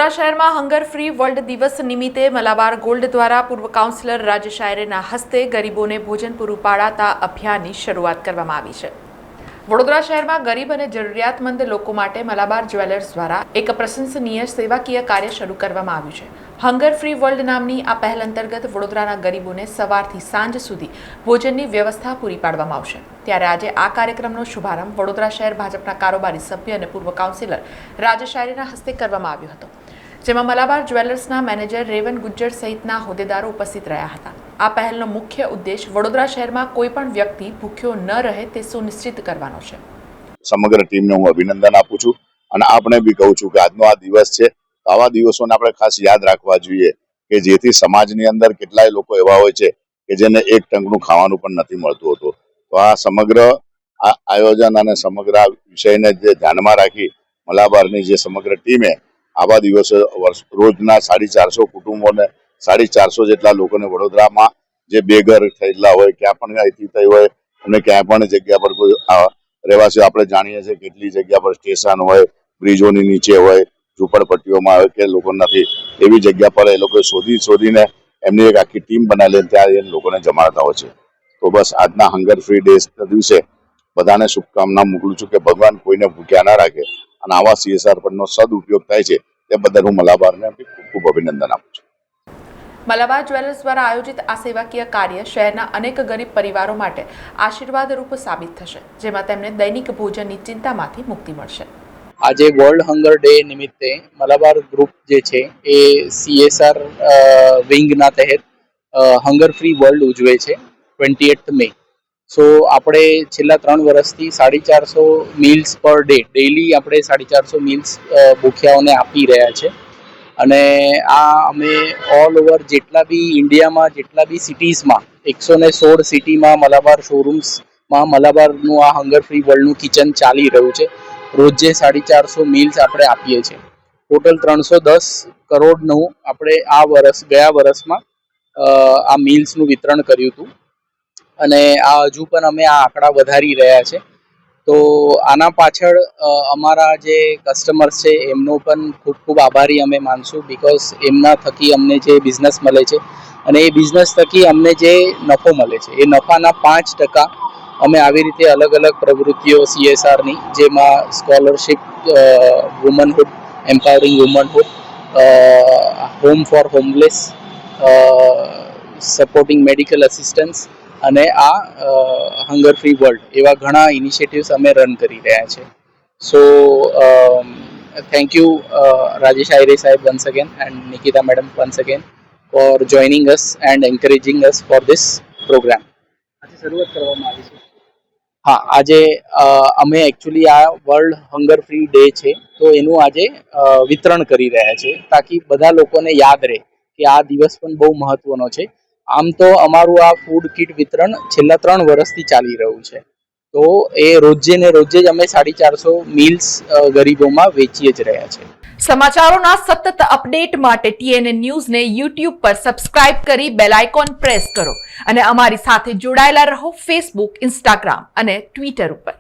વડોદરા શહેરમાં hunger free world દિવસ નિમિત્તે મલાબાર ગોલ્ડ દ્વારા પૂર્વ કાઉન્સિલર રાજેશ આયરેના હસ્તે ગરીબોને ભોજન પૂરું પાડતા અભિયાનની શરૂઆત કરવામાં આવી છે। વડોદરા શહેરમાં ગરીબ અને જરૂરિયાતમંદ લોકો માટે મલાબાર જ્વેલર્સ દ્વારા એક પ્રશંસનીય સેવાકીય કાર્ય શરૂ કરવામાં આવ્યું છે। હંગર ફ્રી વર્લ્ડ નામની આ પહેલ અંતર્ગત વડોદરાના ગરીબોને સવારથી સાંજ સુધી ભોજનની વ્યવસ્થા પૂરી પાડવામાં આવશે। ત્યારે આજે આ કાર્યક્રમનો શુભારંભ વડોદરા શહેર ભાજપના કારોબારી સભ્ય અને પૂર્વ કાઉન્સિલર રાજેશ આયરેના હસ્તે કરવામાં આવ્યો હતો, જેમાં મલાબાર જ્વેલર્સના મેનેજર રેવન ગુજ્જર સહિતના હોદ્દેદારો ઉપસ્થિત રહ્યા હતા। આ પહેલનો મુખ્ય ઉદ્દેશ વડોદરા શહેરમાં કોઈ પણ વ્યક્તિ ભૂખ્યો ન રહે તે સુનિશ્ચિત કરવાનો છે। સમગ્ર ટીમને હું અભિનંદન આપું છું અને આપણે બી કહું છું કે આજનો આ દિવસ છે, આવા દિવસોને આપણે ખાસ યાદ રાખવા જોઈએ કે જેથી સમાજની અંદર કેટલાય લોકો એવા હોય છે કે જેને એક ટંકનું ખાવાનું પણ નથી મળતું હોતું। તો આ સમગ્ર આયોજન અને સમગ્ર વિષયને જે ધ્યાનમાં રાખી મલાબારની જે સમગ્ર ટીમે આવા દિવસો રોજના 450 કુટુંબોને 450 જેટલા લોકોને વડોદરામાં જે બેઘર થયેલા હોય, ક્યાં પણ અહીંથી થઈ હોય અને ક્યાં પણ જગ્યા પર કોઈ રહેવાસીઓ આપણે જાણીએ છીએ કેટલી જગ્યા પર સ્ટેશન હોય, બ્રિજોની નીચે હોય, ઝૂંપડપટ્ટીઓમાં હોય કે લોકો નથી, એવી જગ્યા પર એ લોકો શોધીને એમની એક આખી ટીમ બનાવી ત્યાં એ લોકોને જમાડતા હોય છે। તો બસ આજના હંગર ફ્રી ડે દિવસે બધાને શુભકામના મોકલું છું કે ભગવાન કોઈને ભૂખ્યા ના રાખે અને આવા CSR ફંડનો સદઉપયોગ થાય છે તે બદલ હું મલાબારને ખૂબ ખૂબ અભિનંદન આપું છું। મલાબાર જ્વેલર્સ દ્વારા આયોજિત આ સેવાકીય કાર્ય શહેરના અનેક ગરીબ પરિવારો માટે આશીર્વાદરૂપ સાબિત થશે, જેમાં તેમને દૈનિક ભોજનની ચિંતામાંથી મુક્તિ મળશે। આજે વર્લ્ડ હંગર ડે નિમિત્તે મલાબાર ગ્રુપ જે છે એ CSR વિંગના તહેત હંગર ફ્રી વર્લ્ડ ઉજવે છે 28th મે। સો આપણે છેલ્લા 3 વર્ષથી 450 મીલ્સ પર ડે ડેઇલી આપણે 450 મીલ્સ ભૂખ્યાઓને આપી રહ્યા છે અને આ અમે ઓલ ઓવર જેટલા બી ઇન્ડિયામાં જેટલા બી સિટીઝમાં 116 સિટીમાં મલાબાર શોરૂમ્સમાં મલાબારનું આ હંગર ફ્રી વર્લ્ડનું કિચન ચાલી રહ્યું છે। રોજે 450 મીલ્સ આપણે આપીએ છીએ। ટોટલ 310 કરોડનું આપણે ગયા વર્ષમાં આ મીલ્સનું વિતરણ કર્યું હતું અને આ હજુ પણ અમે આ આંકડા વધારી રહ્યા છે। તો આના પાછળ અમારા જે કસ્ટમર્સ છે એમનો પણ ખૂબ ખૂબ આભારી અમે માનશું, બીકોઝ એમના થકી અમને જે બિઝનેસ મળે છે અને એ બિઝનેસ થકી અમને જે નફો મળે છે એ નફાના 5% અમે આવી રીતે અલગ અલગ પ્રવૃત્તિઓ CSRની, જેમાં scholarship, womanhood, empowering womanhood, home for homeless, supporting medical assistance અને આ હંગર ફ્રી વર્લ્ડ એવા ઘણા ઇનિશિયેટિવ્સ અમે રન કરી રહ્યા છે। સો થેન્ક યુ રાજેશ આયરે સાહેબ once again and Nikita madam once again for joining us and encouraging us for this program। આજે શરૂઆત કરવામાં આવી છે। હા, આજે અમે એકચ્યુઅલી આ વર્લ્ડ હંગર ફ્રી ડે છે તો એનું આજે વિતરણ કરી રહ્યા છે તાકી બધા લોકોને યાદ રહે કે આ દિવસ પણ બહુ મહત્વનો છે। આમ તો અમારું આ ફૂડ કિટ વિતરણ છેલ્લા 3 વર્ષથી ચાલી રહ્યું છે, તો એ રોજે ને રોજે જ અમે 450 મીલ્સ ગરીબોમાં વેચીએ જ રહ્યા છે। સમાચારોના સતત અપડેટ માટે TNN ન્યૂઝને YouTube પર સબસ્ક્રાઇબ કરી બેલ આઇકોન પ્રેસ કરો અને અમારી સાથે જોડાયેલા રહો Facebook, Instagram અને Twitter ઉપર।